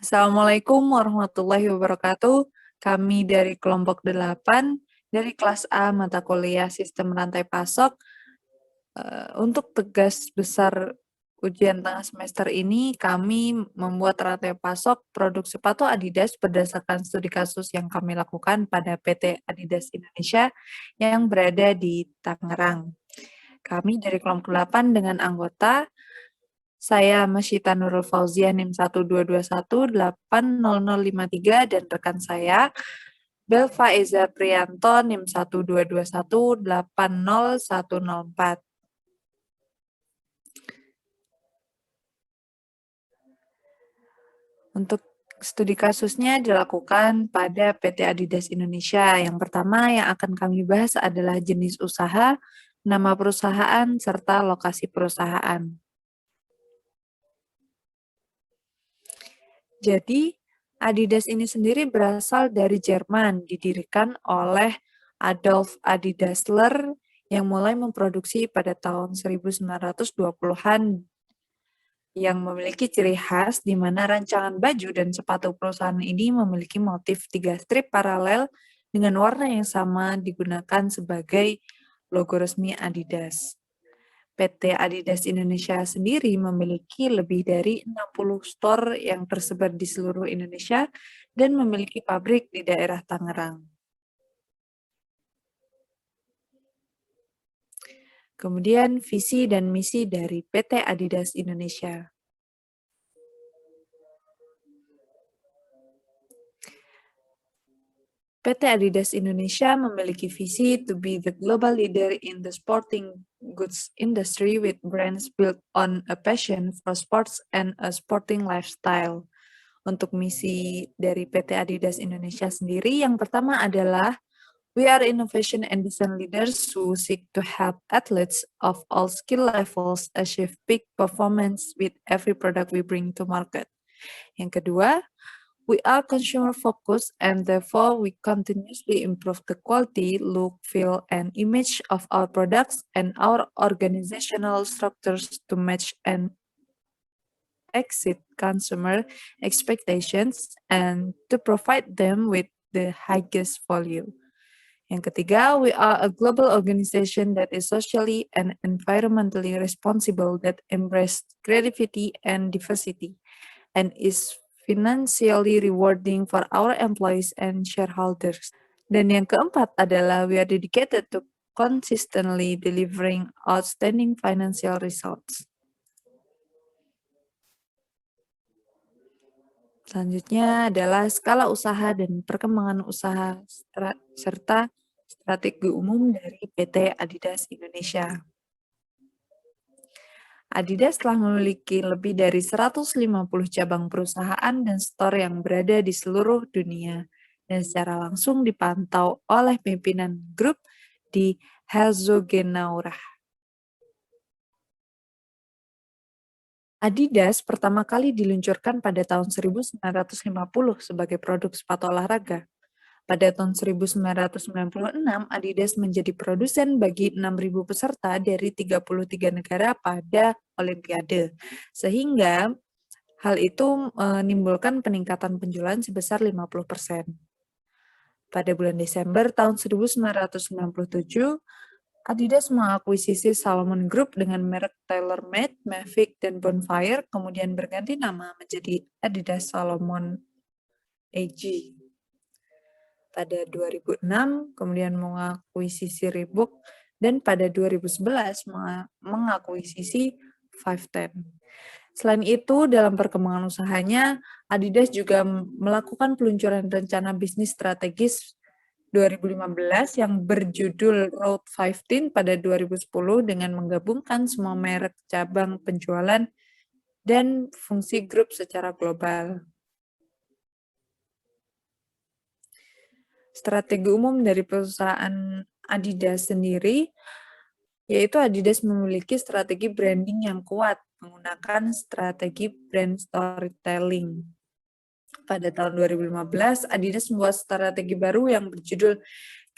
Assalamualaikum warahmatullahi wabarakatuh. Kami dari kelompok 8 dari kelas A mata kuliah Sistem Rantai Pasok. Untuk tugas besar ujian tengah semester ini, kami membuat rantai pasok produk sepatu Adidas berdasarkan studi kasus yang kami lakukan pada PT Adidas Indonesia yang berada di Tangerang. Kami dari kelompok 8 dengan anggota saya Masyita Nurul Fauzia NIM 122180053 dan rekan saya Belva Eza Priyanto NIM 122180104. Untuk studi kasusnya dilakukan pada PT Adidas Indonesia. Yang pertama yang akan kami bahas adalah jenis usaha, nama perusahaan, serta lokasi perusahaan. Jadi, Adidas ini sendiri berasal dari Jerman, didirikan oleh Adolf Adidasler yang mulai memproduksi pada tahun 1920-an yang memiliki ciri khas di mana rancangan baju dan sepatu perusahaan ini memiliki motif 3 strip paralel dengan warna yang sama digunakan sebagai logo resmi Adidas. PT Adidas Indonesia sendiri memiliki lebih dari 60 store yang tersebar di seluruh Indonesia dan memiliki pabrik di daerah Tangerang. Kemudian visi dan misi dari PT Adidas Indonesia. PT Adidas Indonesia memiliki visi to be the global leader in the sporting goods industry with brands built on a passion for sports and a sporting lifestyle. Untuk misi dari PT Adidas Indonesia sendiri, yang pertama adalah we are innovation and design leaders who seek to help athletes of all skill levels achieve peak performance with every product we bring to market. Yang kedua, we are consumer-focused and therefore we continuously improve the quality, look, feel, and image of our products and our organizational structures to match and exceed consumer expectations and to provide them with the highest value. Yang ketiga, we are a global organization that is socially and environmentally responsible that embraces creativity and diversity and is financially rewarding for our employees and shareholders. Dan yang keempat adalah we are dedicated to consistently delivering outstanding financial results. Selanjutnya adalah skala usaha dan perkembangan usaha serta strategi umum dari PT Adidas Indonesia. Adidas telah memiliki lebih dari 150 cabang perusahaan dan store yang berada di seluruh dunia dan secara langsung dipantau oleh pimpinan grup di Herzogenaurach. Adidas pertama kali diluncurkan pada tahun 1950 sebagai produk sepatu olahraga. Pada tahun 1996, Adidas menjadi produsen bagi 6.000 peserta dari 33 negara pada Olimpiade. Sehingga hal itu menimbulkan peningkatan penjualan sebesar 50%. Pada bulan Desember tahun 1997, Adidas mengakuisisi Salomon Group dengan merek TaylorMade, Mavic, dan Bonfire, kemudian berganti nama menjadi Adidas Salomon AG. Pada 2006, kemudian mengakuisisi Reebok, dan pada 2011 mengakuisisi 510. Selain itu, dalam perkembangan usahanya, Adidas juga melakukan peluncuran rencana bisnis strategis 2015 yang berjudul Road 15 pada 2010 dengan menggabungkan semua merek, cabang, penjualan, dan fungsi grup secara global. Strategi umum dari perusahaan Adidas sendiri, yaitu Adidas memiliki strategi branding yang kuat, menggunakan strategi brand storytelling. Pada tahun 2015, Adidas membuat strategi baru yang berjudul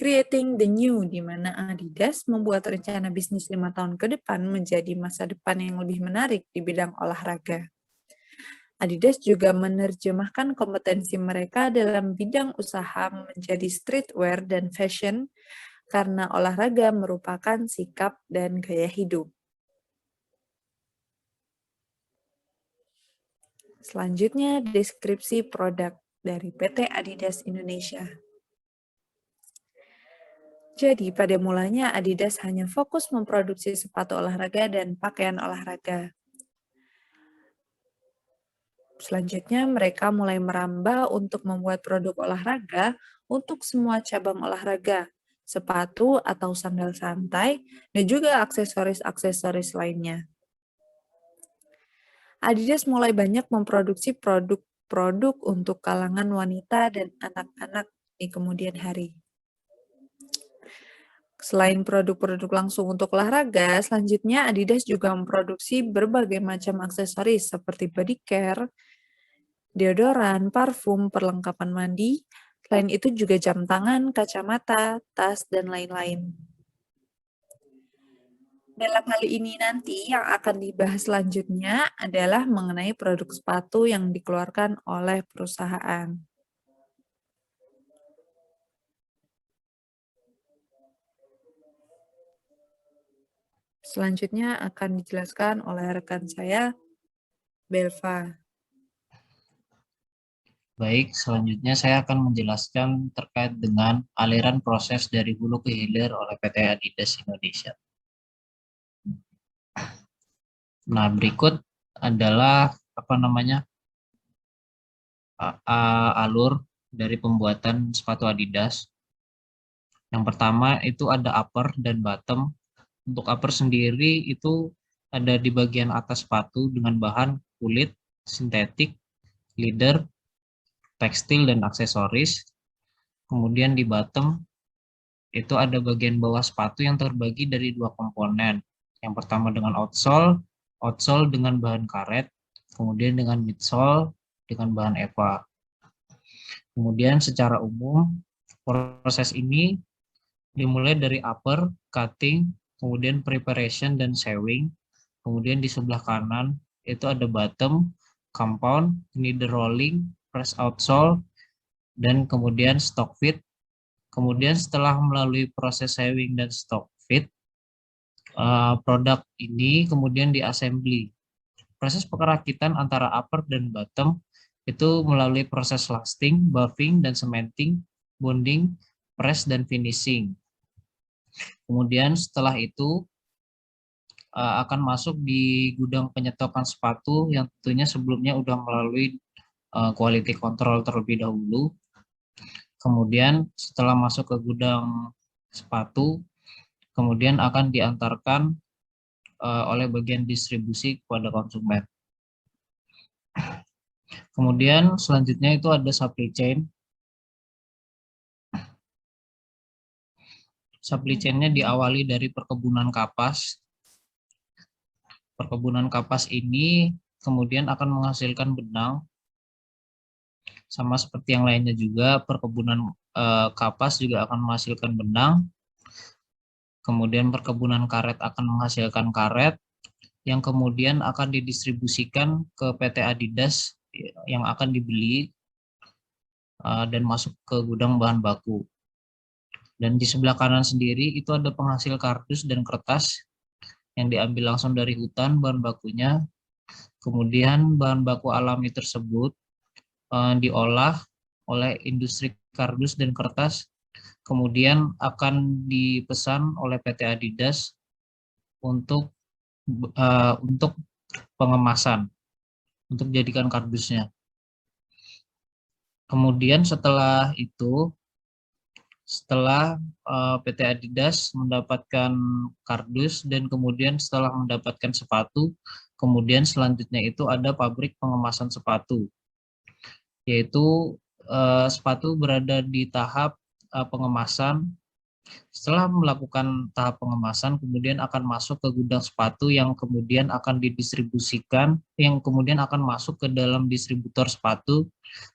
Creating the New, di mana Adidas membuat rencana bisnis 5 tahun ke depan menjadi masa depan yang lebih menarik di bidang olahraga. Adidas juga menerjemahkan kompetensi mereka dalam bidang usaha menjadi streetwear dan fashion karena olahraga merupakan sikap dan gaya hidup. Selanjutnya, deskripsi produk dari PT Adidas Indonesia. Jadi, pada mulanya Adidas hanya fokus memproduksi sepatu olahraga dan pakaian olahraga. Selanjutnya, mereka mulai merambah untuk membuat produk olahraga untuk semua cabang olahraga, sepatu atau sandal santai, dan juga aksesoris-aksesoris lainnya. Adidas mulai banyak memproduksi produk-produk untuk kalangan wanita dan anak-anak di kemudian hari. Selain produk-produk langsung untuk olahraga, selanjutnya Adidas juga memproduksi berbagai macam aksesoris seperti body care, deodoran, parfum, perlengkapan mandi. Selain itu juga jam tangan, kacamata, tas, dan lain-lain. Dalam hal ini nanti yang akan dibahas selanjutnya adalah mengenai produk sepatu yang dikeluarkan oleh perusahaan. Selanjutnya akan dijelaskan oleh rekan saya, Belva. Baik, selanjutnya saya akan menjelaskan terkait dengan aliran proses dari hulu ke hilir oleh PT Adidas Indonesia. Nah, berikut adalah alur dari pembuatan sepatu Adidas. Yang pertama itu ada upper dan bottom. Untuk upper sendiri itu ada di bagian atas sepatu dengan bahan kulit, sintetik, leather, tekstil, dan aksesoris. Kemudian di bottom itu ada bagian bawah sepatu yang terbagi dari dua komponen. Yang pertama dengan outsole dengan bahan karet, kemudian dengan midsole dengan bahan EVA. Kemudian secara umum proses ini dimulai dari upper, cutting, kemudian preparation dan sewing. Kemudian di sebelah kanan itu ada bottom, compound, needle rolling, press outsole, dan kemudian stock fit. Kemudian setelah melalui proses sewing dan stock fit, produk ini kemudian diassembly. Proses perakitan antara upper dan bottom itu melalui proses lasting, buffing, dan cementing, bonding, press, dan finishing. Kemudian setelah itu akan masuk di gudang penyetokan sepatu yang tentunya sebelumnya sudah melalui quality control terlebih dahulu. Kemudian setelah masuk ke gudang sepatu, kemudian akan diantarkan oleh bagian distribusi kepada konsumen. Kemudian selanjutnya itu ada supply chain. Supply chain-nya diawali dari perkebunan kapas. Perkebunan kapas ini kemudian akan menghasilkan benang. Sama seperti yang lainnya juga, perkebunan kapas juga akan menghasilkan benang. Kemudian perkebunan karet akan menghasilkan karet yang kemudian akan didistribusikan ke PT Adidas yang akan dibeli dan masuk ke gudang bahan baku. Dan di sebelah kanan sendiri itu ada penghasil kardus dan kertas yang diambil langsung dari hutan bahan bakunya. Kemudian bahan baku alami tersebut diolah oleh industri kardus dan kertas, kemudian akan dipesan oleh PT Adidas untuk pengemasan, untuk jadikan kardusnya. Kemudian setelah itu, setelah PT Adidas mendapatkan kardus dan kemudian setelah mendapatkan sepatu, kemudian selanjutnya itu ada pabrik pengemasan sepatu, yaitu sepatu berada di tahap pengemasan. Setelah melakukan tahap pengemasan, kemudian akan masuk ke gudang sepatu yang kemudian akan didistribusikan, yang kemudian akan masuk ke dalam distributor sepatu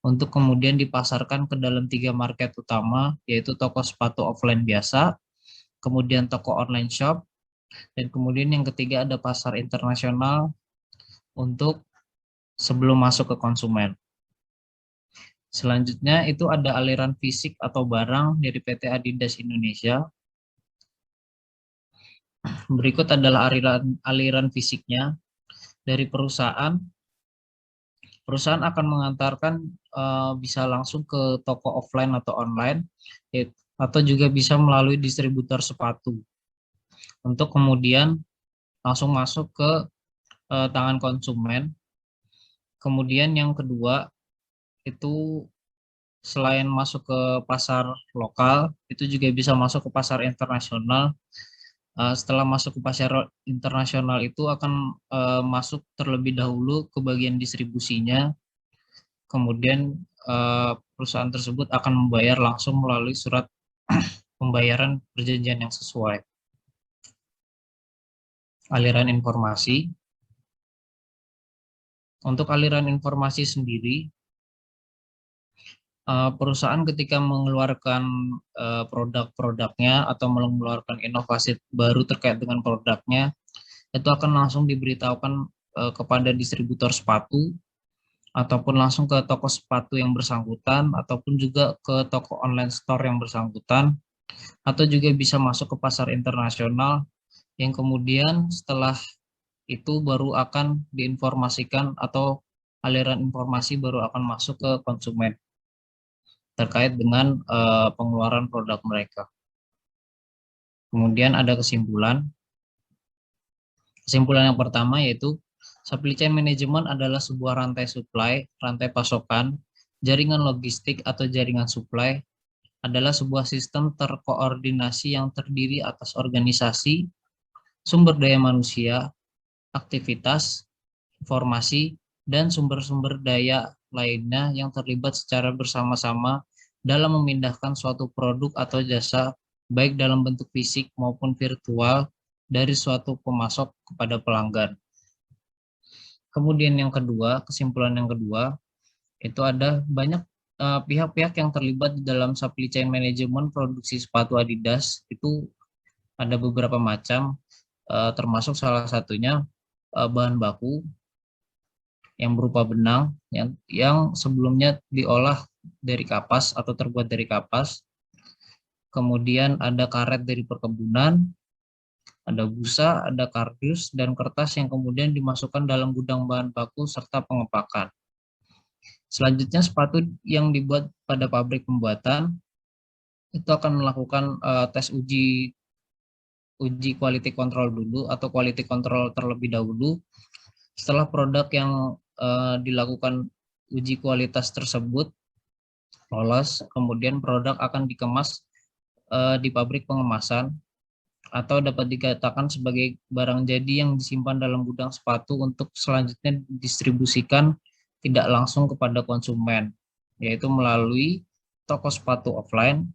untuk kemudian dipasarkan ke dalam 3 market utama, yaitu toko sepatu offline biasa, kemudian toko online shop, dan kemudian yang ketiga ada pasar internasional untuk sebelum masuk ke konsumen. Selanjutnya itu ada aliran fisik atau barang dari PT Adidas Indonesia. Berikut adalah aliran fisiknya dari perusahaan. Perusahaan akan mengantarkan bisa langsung ke toko offline atau online, atau juga bisa melalui distributor sepatu untuk kemudian langsung masuk ke tangan konsumen. Kemudian yang kedua itu selain masuk ke pasar lokal, itu juga bisa masuk ke pasar internasional. Setelah masuk ke pasar internasional itu akan masuk terlebih dahulu ke bagian distribusinya. Kemudian perusahaan tersebut akan membayar langsung melalui surat pembayaran perjanjian yang sesuai. Aliran informasi. Untuk aliran informasi sendiri, perusahaan ketika mengeluarkan produk-produknya atau mengeluarkan inovasi baru terkait dengan produknya, itu akan langsung diberitahukan kepada distributor sepatu, ataupun langsung ke toko sepatu yang bersangkutan, ataupun juga ke toko online store yang bersangkutan, atau juga bisa masuk ke pasar internasional, yang kemudian setelah itu baru akan diinformasikan atau aliran informasi baru akan masuk ke konsumen terkait dengan pengeluaran produk mereka. Kemudian ada kesimpulan. Kesimpulan yang pertama yaitu supply chain management adalah sebuah rantai supply, rantai pasokan, jaringan logistik atau jaringan supply adalah sebuah sistem terkoordinasi yang terdiri atas organisasi, sumber daya manusia, aktivitas, informasi, dan sumber-sumber daya lainnya yang terlibat secara bersama-sama dalam memindahkan suatu produk atau jasa baik dalam bentuk fisik maupun virtual dari suatu pemasok kepada pelanggan. Kemudian yang kedua, kesimpulan yang kedua, itu ada banyak pihak-pihak yang terlibat di dalam supply chain management produksi sepatu Adidas. Itu ada beberapa macam, termasuk salah satunya bahan baku yang berupa benang yang sebelumnya diolah dari kapas atau terbuat dari kapas. Kemudian ada karet dari perkebunan, ada busa, ada kardus, dan kertas yang kemudian dimasukkan dalam gudang bahan baku serta pengepakan. Selanjutnya sepatu yang dibuat pada pabrik pembuatan itu akan melakukan tes uji quality control dulu atau quality control terlebih dahulu. Setelah produk yang dilakukan uji kualitas tersebut lolos, kemudian produk akan dikemas di pabrik pengemasan atau dapat dikatakan sebagai barang jadi yang disimpan dalam gudang sepatu untuk selanjutnya didistribusikan tidak langsung kepada konsumen, yaitu melalui toko sepatu offline,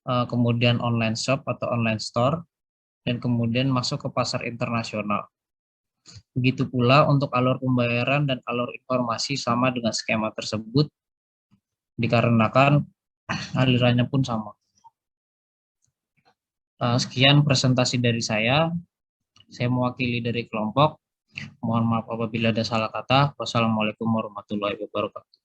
kemudian online shop atau online store, dan kemudian masuk ke pasar internasional. Begitu pula untuk alur pembayaran dan alur informasi sama dengan skema tersebut, dikarenakan alirannya pun sama. Sekian presentasi dari saya mewakili dari kelompok. Mohon maaf apabila ada salah kata. Wassalamualaikum warahmatullahi wabarakatuh.